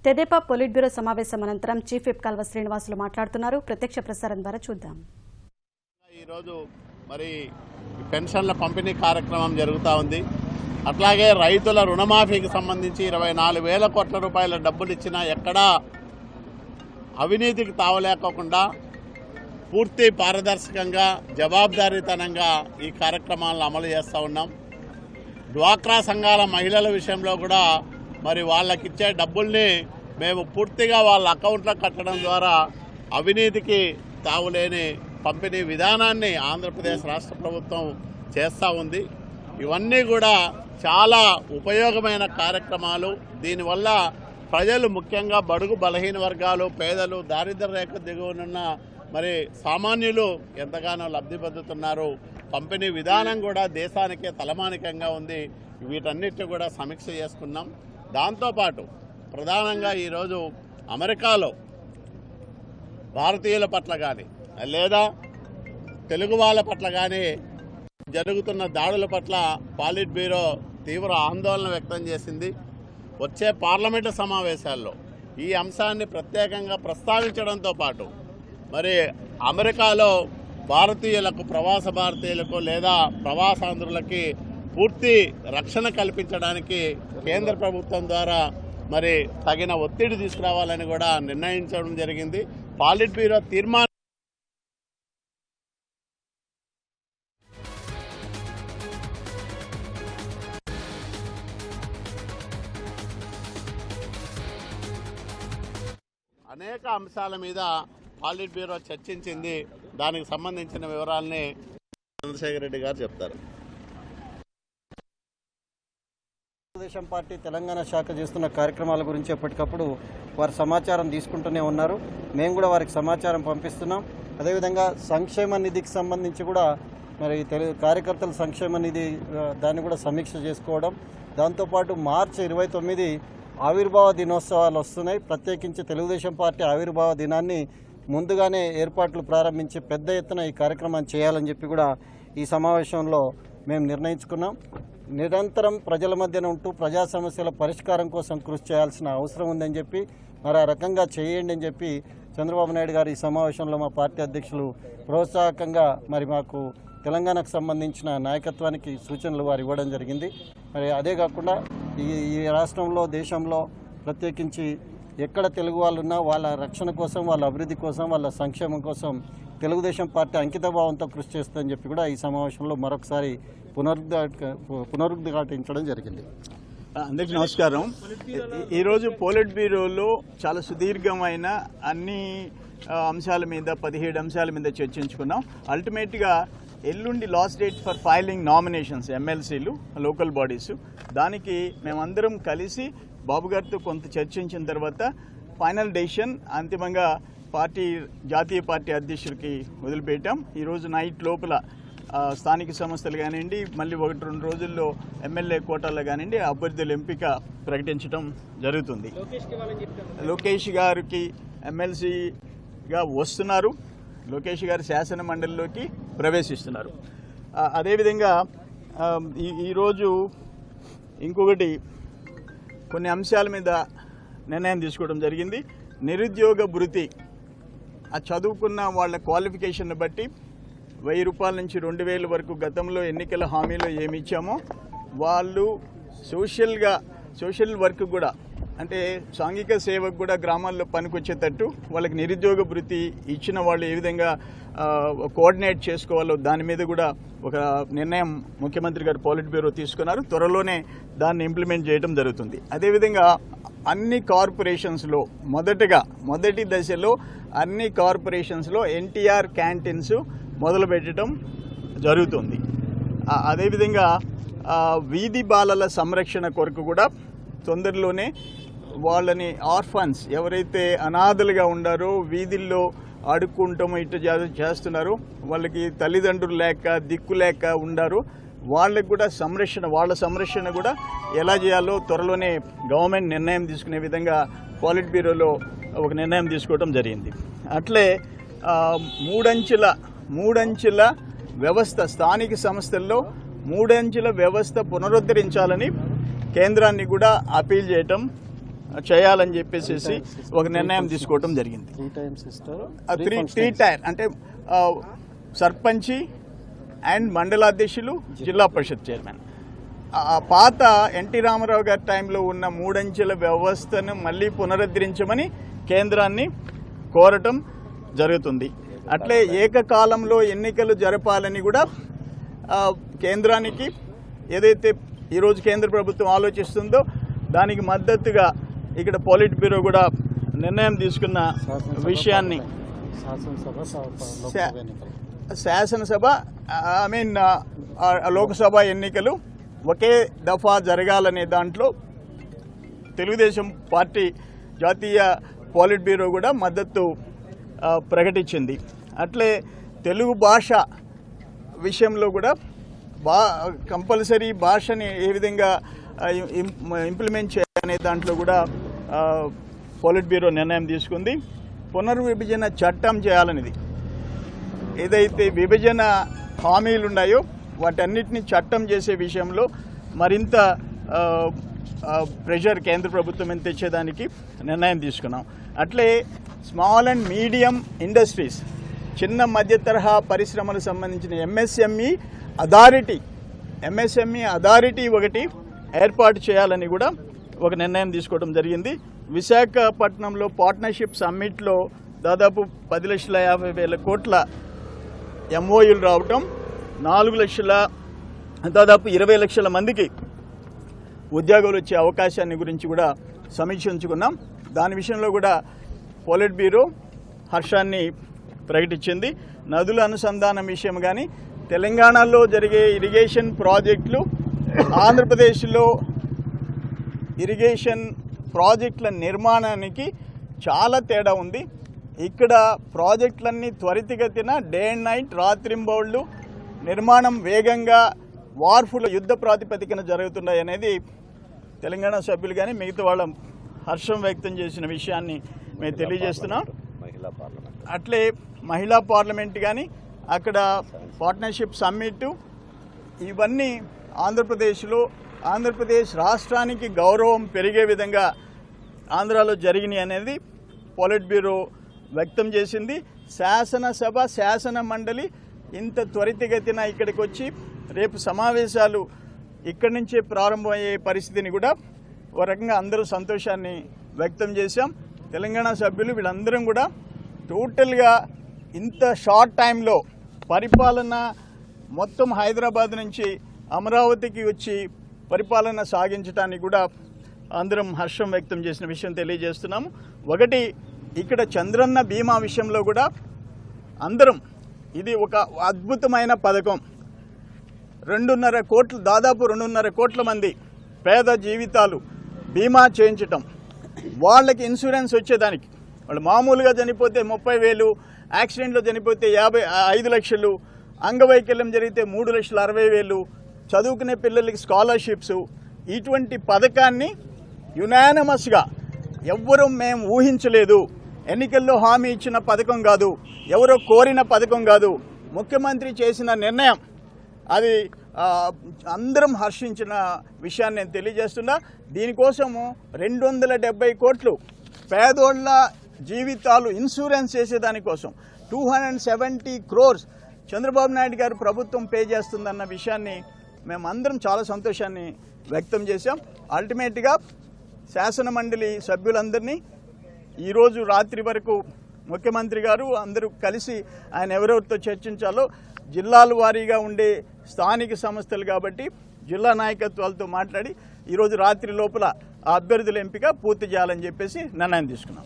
తెదేపా polit bureau సమావేశం అనంతరం chief whip Kalva Srinivasulu మాట్లాడుతున్నారు. ప్రత్యక్ష ప్రసారం ద్వారా చూద్దాం. ఈరోజు మరి పెన్షన్ల పంపిణీ కార్యక్రమం జరుగుతూ ఉంది. అట్లాగే రైతుల రుణమాఫీకి సంబంధించి 24,000 కోట్ల రూపాయల డబ్బులు ఇచ్చినా ఎక్కడా అవినీతికి తావలేకోకుండా పూర్తి పారదర్శకంగా జవాబుదారీతనంగా ఈ కార్యక్రమాలను అమలు చేస్తూ ఉన్నాం. డ్వాక్రా సంఘాల మహిళల విషయంలో కూడా మరి వాళ్ళకిచ్చే డబ్బుల్ని మేము పూర్తిగా వాళ్ళ అకౌంట్లో కట్టడం ద్వారా అవినీతికి తావులేని పంపిణీ విధానాన్ని ఆంధ్రప్రదేశ్ రాష్ట్ర ప్రభుత్వం చేస్తూ ఉంది. ఇవన్నీ కూడా చాలా ఉపయోగమైన కార్యక్రమాలు. దీనివల్ల ప్రజలు ముఖ్యంగా బడుగు బలహీన వర్గాలు, పేదలు, దారిద్ర్య రేఖ దిగువనున్న మరి సామాన్యులు ఎంతగానో లబ్ధి పొందుతున్నారు. పంపిణీ విధానం కూడా దేశానికే తలమానికంగా ఉంది. వీటన్నిటిని కూడా సమీక్ష చేసుకున్నాం. దాంతోపాటు ప్రధానంగా ఈరోజు అమెరికాలో భారతీయుల పట్ల కానీ లేదా తెలుగు వాళ్ళ పట్ల కానీ జరుగుతున్న దాడుల పట్ల పాలిట్ బ్యూరో తీవ్ర ఆందోళన వ్యక్తం చేసింది. వచ్చే పార్లమెంటు సమావేశాల్లో ఈ అంశాన్ని ప్రత్యేకంగా ప్రస్తావించడంతో పాటు మరి అమెరికాలో భారతీయులకు, ప్రవాస భారతీయులకు లేదా ప్రవాసాంధ్రులకి పూర్తి రక్షణ కల్పించడానికి కేంద్ర ప్రభుత్వం ద్వారా మరి తగిన ఒత్తిడి తీసుకురావాలని కూడా నిర్ణయించడం జరిగింది. పాలిట్ బ్యూరో తీర్మానం అనేక అంశాల మీద పాలిట్ బ్యూరో చర్చించింది. దానికి సంబంధించిన వివరాలని చంద్రశేఖర్ రెడ్డి గారు చెప్తారు. తెలుగుదేశం పార్టీ తెలంగాణ శాఖ చేస్తున్న కార్యక్రమాల గురించి ఎప్పటికప్పుడు వారు సమాచారం తీసుకుంటూనే ఉన్నారు. మేము కూడా వారికి సమాచారం పంపిస్తున్నాం. అదేవిధంగా సంక్షేమ నిధికి సంబంధించి కూడా మరి కార్యకర్తల సంక్షేమ నిధి దాన్ని కూడా సమీక్ష చేసుకోవడం. దాంతోపాటు మార్చి 29 ఆవిర్భావ దినోత్సవాలు వస్తున్నాయి. ప్రత్యేకించి తెలుగుదేశం పార్టీ ఆవిర్భావ దినాన్ని ముందుగానే ఏర్పాట్లు ప్రారంభించి పెద్ద ఎత్తున ఈ కార్యక్రమాన్ని చేయాలని చెప్పి కూడా ఈ సమావేశంలో మేము నిర్ణయించుకున్నాం. నిరంతరం ప్రజల మధ్యన ఉంటూ ప్రజా సమస్యల పరిష్కారం కోసం కృషి చేయాల్సిన అవసరం ఉందని చెప్పి మరి ఆ రకంగా చేయండి అని చెప్పి చంద్రబాబు నాయుడు గారు ఈ సమావేశంలో మా పార్టీ అధ్యక్షులు ప్రోత్సాహకంగా మరి మాకు తెలంగాణకు సంబంధించిన నాయకత్వానికి సూచనలు వారు ఇవ్వడం జరిగింది. మరి అదే కాకుండా ఈ రాష్ట్రంలో, దేశంలో ప్రత్యేకించి ఎక్కడ తెలుగు వాళ్ళు ఉన్నా వాళ్ళ రక్షణ కోసం, వాళ్ళ అభివృద్ధి కోసం, వాళ్ళ సంక్షేమం కోసం తెలుగుదేశం పార్టీ అంకితభావంతో కృషి చేస్తుందని చెప్పి కూడా ఈ సమావేశంలో మరొకసారి పునరుద్ఘాటించడం జరిగింది. అందరికీ నమస్కారం. ఈరోజు పోలిట్ బ్యూరోలో చాలా సుదీర్ఘమైన అన్ని అంశాల మీద 17 అంశాల మీద చర్చించుకున్నాం. అల్టిమేట్గా ఎల్లుండి last date for filing nominations, ఎమ్మెల్సీలు, లోకల్ బాడీస్. దానికి మేమందరం కలిసి బాబు గారితో కొంత చర్చించిన తర్వాత ఫైనల్ డెసిషన్ అంతిమంగా జాతీయ పార్టీ అధ్యక్షుడికి వదిలిపెట్టాం. ఈరోజు నైట్ లోపల స్థానిక సంస్థలు కానివ్వండి, మళ్ళీ 1-2 రోజుల్లో ఎమ్మెల్యే కోటాల్లో కానివ్వండి అభ్యర్థుల ఎంపిక ప్రకటించడం జరుగుతుంది. లోకేష్ గారికి ఎమ్మెల్సీగా వస్తున్నారు. లోకేష్ గారు శాసన మండలిలోకి ప్రవేశిస్తున్నారు. అదేవిధంగా ఈరోజు ఇంకొకటి కొన్ని అంశాల మీద నిర్ణయం తీసుకోవడం జరిగింది. నిరుద్యోగ భృతి, ఆ చదువుకున్న వాళ్ళ క్వాలిఫికేషన్ బట్టి 1000 రూపాయల నుంచి 2000 వరకు గతంలో ఎన్నికల హామీలో ఏమి ఇచ్చామో వాళ్ళు సోషల్ వర్క్ కూడా, అంటే సాంఘిక సేవకు కూడా గ్రామాల్లో పనికొచ్చేటట్టు వాళ్ళకి నిరుద్యోగ భృతి ఇచ్చిన వాళ్ళు ఏ విధంగా కోఆర్డినేట్ చేసుకోవాలో దాని మీద కూడా ఒక నిర్ణయం ముఖ్యమంత్రి గారు పాలిట్ బ్యూరో తీసుకున్నారు. త్వరలోనే దాన్ని ఇంప్లిమెంట్ చేయడం జరుగుతుంది. అదేవిధంగా అన్ని కార్పొరేషన్స్లో మొదటి దశలో అన్ని కార్పొరేషన్స్లో ఎన్టీఆర్ క్యాంటీన్స్ మొదలుపెట్టడం జరుగుతుంది. అదేవిధంగా వీధి బాలల సంరక్షణ కొరకు కూడా తొందరలోనే వాళ్ళని ఆర్ఫన్స్, ఎవరైతే అనాథలుగా ఉండారో, వీధుల్లో ఆడుకుంటామో ఇట్లా చేస్తున్నారో, వాళ్ళకి తల్లిదండ్రులు లేక దిక్కు లేక ఉండారో వాళ్ళకి కూడా వాళ్ళ సంరక్షణ కూడా ఎలా చేయాలో త్వరలోనే గవర్నమెంట్ నిర్ణయం తీసుకునే విధంగా పాలిట్ బ్యూరోలో ఒక నిర్ణయం తీసుకోవడం జరిగింది. అట్లే మూడంచెల వ్యవస్థ, స్థానిక సంస్థల్లో 3 అంచెల వ్యవస్థ పునరుద్ధరించాలని కేంద్రాన్ని కూడా అపీల్ చేయటం చేయాలని చెప్పేసి ఒక నిర్ణయం తీసుకోవడం జరిగింది. 3 times ఇస్తారు. త్రీ టైర్ అంటే సర్పంచి అండ్ మండలాధ్యక్షులు, జిల్లా పరిషత్ చైర్మన్. ఆ పాత ఎన్టీ రామారావు గారి టైంలో ఉన్న 3 అంచెల వ్యవస్థను మళ్ళీ పునరుద్ధరించమని కేంద్రాన్ని కోరటం జరుగుతుంది. అట్లే ఏకకాలంలో ఎన్నికలు జరపాలని కూడా కేంద్రానికి ఏదైతే ఈరోజు కేంద్ర ప్రభుత్వం ఆలోచిస్తుందో దానికి మద్దతుగా ఇక్కడ పోలిట్ బ్యూరో కూడా నిర్ణయం తీసుకున్న విషయాన్ని శాసనసభ లోక్సభ ఎన్నికలు ఒకే దఫా జరగాలనే దాంట్లో తెలుగుదేశం పార్టీ జాతీయ పోలిట్ బ్యూరో కూడా మద్దతు ప్రకటించింది. అట్లే తెలుగు భాష విషయంలో కూడా కంపల్సరీ భాషని ఏ విధంగా ఇంప్లిమెంట్ చేయాలనే దాంట్లో కూడా పోలిట్ బ్యూరో నిర్ణయం తీసుకుంది. పునర్విభజన చట్టం చేయాలనేది ఏదైతే విభజన హామీలు ఉన్నాయో వాటన్నిటిని చట్టం చేసే విషయంలో మరింత ప్రెషర్ కేంద్ర ప్రభుత్వం మీద తెచ్చేదానికి నిర్ణయం తీసుకున్నాం. అట్లే స్మాల్ అండ్ మీడియం ఇండస్ట్రీస్, చిన్న మధ్య తరహా పరిశ్రమలకు సంబంధించిన ఎంఎస్ఎంఈ అథారిటీ ఒకటి ఏర్పాటు చేయాలని కూడా ఒక నిర్ణయం తీసుకోవడం జరిగింది. విశాఖపట్నంలో పార్ట్నర్షిప్ సమ్మిట్లో దాదాపు 10,50,000 కోట్ల ఎంఓయూలు రావటం, 4 లక్షల దాదాపు 20 లక్షల మందికి ఉద్యోగాలు వచ్చే అవకాశాన్ని గురించి కూడా సమీక్షించుకున్నాం. దాని విషయంలో కూడా పోలిట్ బ్యూరో హర్షాన్ని ప్రకటించింది. నదుల అనుసంధానం విషయం కానీ, తెలంగాణలో జరిగే ఇరిగేషన్ ప్రాజెక్టులు, ఆంధ్రప్రదేశ్లో ఇరిగేషన్ ప్రాజెక్టుల నిర్మాణానికి చాలా తేడా ఉంది. ఇక్కడ ప్రాజెక్టులన్నీ త్వరితగతిన డే అండ్ నైట్, రాత్రింబౌళ్ళు నిర్మాణం వేగంగా వార్ఫుల యుద్ధ ప్రాతిపదికన జరుగుతున్నాయి అనేది తెలంగాణ సభ్యులు కానీ మిగతా వాళ్ళ హర్షం వ్యక్తం చేసిన విషయాన్ని మేము తెలియజేస్తున్నాం. అట్లే మహిళా పార్లమెంట్ కానీ, అక్కడ పార్ట్నర్షిప్ సమ్మిట్, ఇవన్నీ ఆంధ్రప్రదేశ్ రాష్ట్రానికి గౌరవం పెరిగే విధంగా ఆంధ్రాలో జరిగినాయి అనేది పోలిట్ బ్యూరో వ్యక్తం చేసింది. శాసనసభ, శాసన మండలి ఇంత త్వరితగతిన ఇక్కడికి వచ్చి రేపు సమావేశాలు ఇక్కడి నుంచే ప్రారంభమయ్యే పరిస్థితిని కూడా ఒక రకంగా అందరూ సంతోషాన్ని వ్యక్తం చేశాం. తెలంగాణ సభ్యులు వీళ్ళందరం కూడా టోటల్గా ఇంత షార్ట్ టైంలో పరిపాలన మొత్తం హైదరాబాద్ నుంచి అమరావతికి వచ్చి పరిపాలన సాగించడానికి కూడా అందరం హర్షం వ్యక్తం చేసిన విషయం తెలియజేస్తున్నాము. ఒకటి, ఇక్కడ చంద్రన్న బీమా విషయంలో కూడా అందరం ఇది ఒక అద్భుతమైన పథకం. 2.5 కోట్లు, దాదాపు 2.5 కోట్ల మంది పేద జీవితాలు బీమా చేయించటం, వాళ్ళకి ఇన్సూరెన్స్ వచ్చేదానికి, వాళ్ళు మామూలుగా చనిపోతే 30,000, యాక్సిడెంట్లో చనిపోతే 5 లక్షలు, అంగవైకల్యం జరిగితే 3,60,000, చదువుకునే పిల్లలకి స్కాలర్షిప్స్, ఇటువంటి పథకాన్ని యునానిమస్గా ఎవ్వరూ మేము ఊహించలేదు. ఎన్నికల్లో హామీ ఇచ్చిన పథకం కాదు, ఎవరో కోరిన పథకం కాదు, ముఖ్యమంత్రి చేసిన నిర్ణయం. అది అందరం హర్షించిన విషయాన్ని నేను తెలియజేస్తున్నా. దీనికోసము 270 కోట్లు పేదోళ్ళ జీవితాలు ఇన్సూరెన్స్ చేసేదానికోసం 270 crores చంద్రబాబు నాయుడు గారు ప్రభుత్వం పే చేస్తుందన్న విషయాన్ని మేమందరం చాలా సంతోషాన్ని వ్యక్తం చేశాం. అల్టిమేట్గా శాసన మండలి సభ్యులందరినీ ఈరోజు రాత్రి వరకు ముఖ్యమంత్రి గారు అందరూ కలిసి ఆయన ఎవరెవరితో చర్చించాలో, జిల్లాల వారీగా ఉండే స్థానిక సంస్థలు కాబట్టి జిల్లా నాయకత్వాలతో మాట్లాడి ఈరోజు రాత్రి లోపల ఆ అభ్యర్థుల ఎంపిక పూర్తి చేయాలని చెప్పేసి నిర్ణయం తీసుకున్నాం.